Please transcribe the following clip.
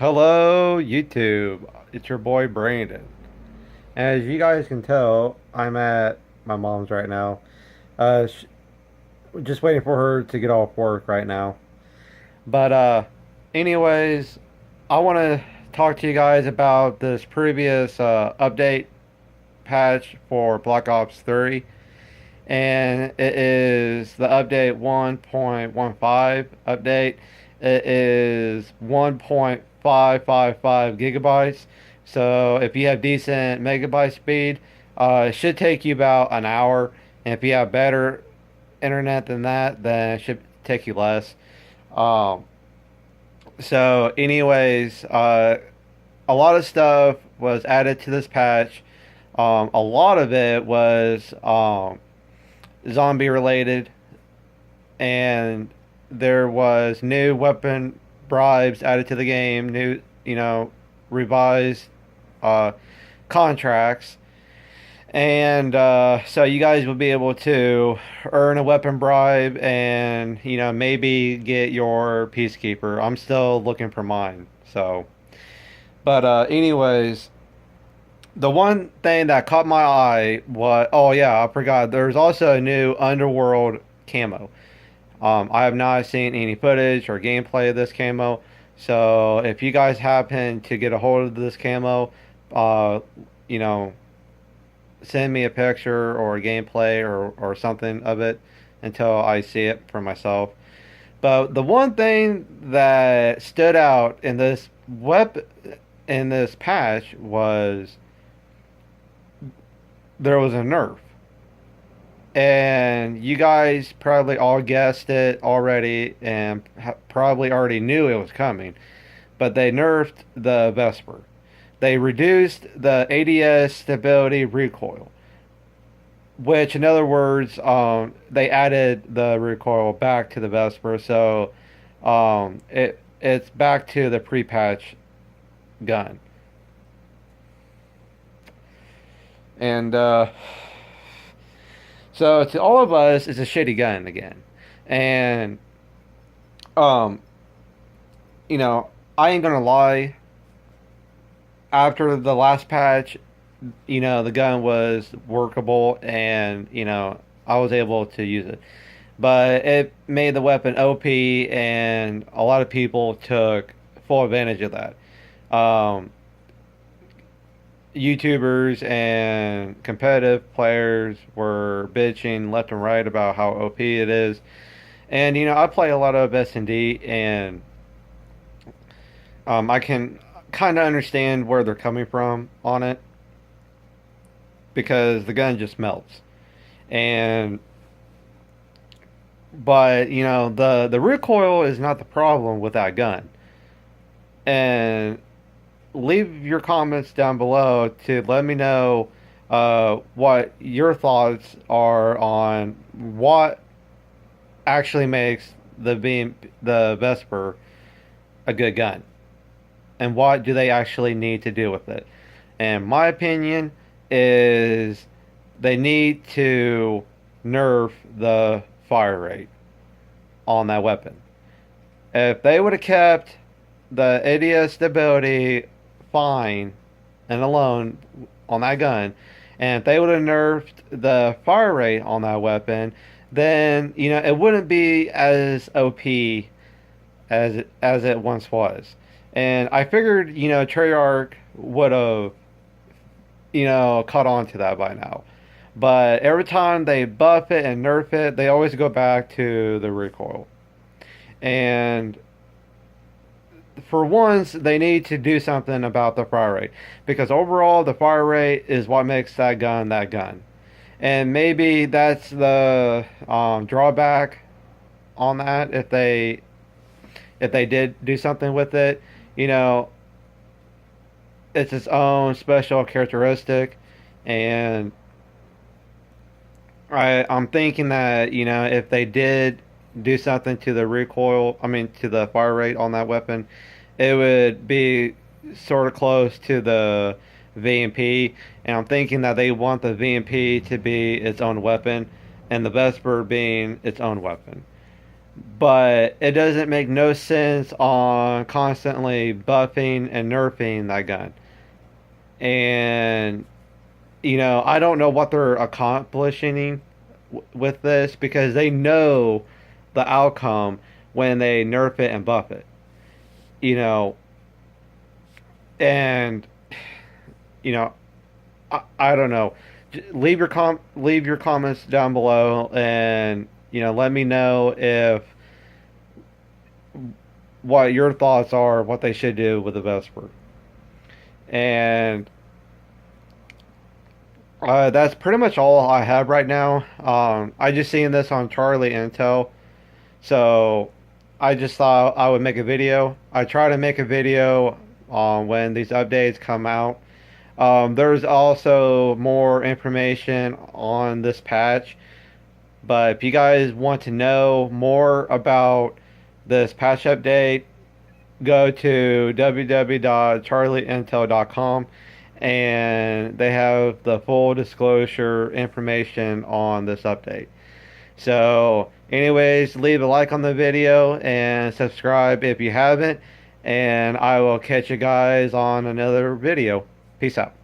Hello, YouTube. It's your boy Brandon. As you guys can tell, I'm at my mom's right now. Sh Just waiting for her to get off work right now. But anyways, I want to talk to you guys about this previous update patch for Black Ops 3, and it is the update 1.15 update. It is 1.555 gigabytes. So if you have decent megabyte speed, it should take you about an hour. And if you have better internet than that, then it should take you less. Um, anyways, a lot of stuff was added to this patch. A lot of it was zombie related, and there was new weapon bribes added to the game, new, revised uh, contracts, and so you guys will be able to earn a weapon bribe and maybe get your peacekeeper. I'm still looking for mine. But anyways, the one thing that caught my eye was, oh yeah, I forgot. There's also a new underworld camo. I have not seen any footage or gameplay of this camo. So if you guys happen to get a hold of this camo, uh, you know, send me a picture or a gameplay or something of it until I see it for myself. But the one thing that stood out in this patch was there was a nerf. And you guys probably all guessed it already and probably already knew it was coming. But they nerfed the Vesper. They reduced the ADS stability recoil, which, in other words, they added the recoil back to the Vesper. So it's back to the pre-patch gun. And so to all of us, it's a shitty gun again. And um, you know, I ain't gonna lie. After the last patch, the gun was workable, and I was able to use it. But it made the weapon OP, and a lot of people took full advantage of that. Um, YouTubers and competitive players were bitching left and right about how OP it is. And I play a lot of S&D, and I can kind of understand where they're coming from on it because the gun just melts. And but the recoil is not the problem with that gun. And leave your comments down below to let me know what your thoughts are on what actually makes the Vesper a good gun, and what do they actually need to do with it. And my opinion is they need to nerf the fire rate on that weapon. If they would have kept the ADS stability fine and alone on that gun, and if they would have nerfed the fire rate on that weapon, then it wouldn't be as OP as it once was. And I figured Treyarch would have caught on to that by now. But every time they buff it and nerf it, they always go back to the recoil. And for once, they need to do something about the fire rate, because overall, the fire rate is what makes that gun that gun. And maybe that's the drawback on that. If they did do something with it, you know, it's its own special characteristic, and I'm thinking that if they did do something to the recoil, I mean to the fire rate on that weapon, it would be sort of close to the VMP, and I'm thinking that they want the VMP to be its own weapon, and the Vesper being its own weapon. but it doesn't make no sense on constantly buffing and nerfing that gun. And I don't know what they're accomplishing with this because they know the outcome when they nerf it and buff it. You know, and you know, I don't know. Leave your comments down below, and let me know if what your thoughts are, what they should do with the Vesper. And that's pretty much all I have right now. I just seen this on Charlie Intel, so I just thought I would make a video. I try to make a video on when these updates come out. There's also more information on this patch, but if you guys want to know more about this patch update, go to www.charlieintel.com and they have the full disclosure information on this update. So, anyways, leave a like on the video and subscribe if you haven't, and I will catch you guys on another video. Peace out.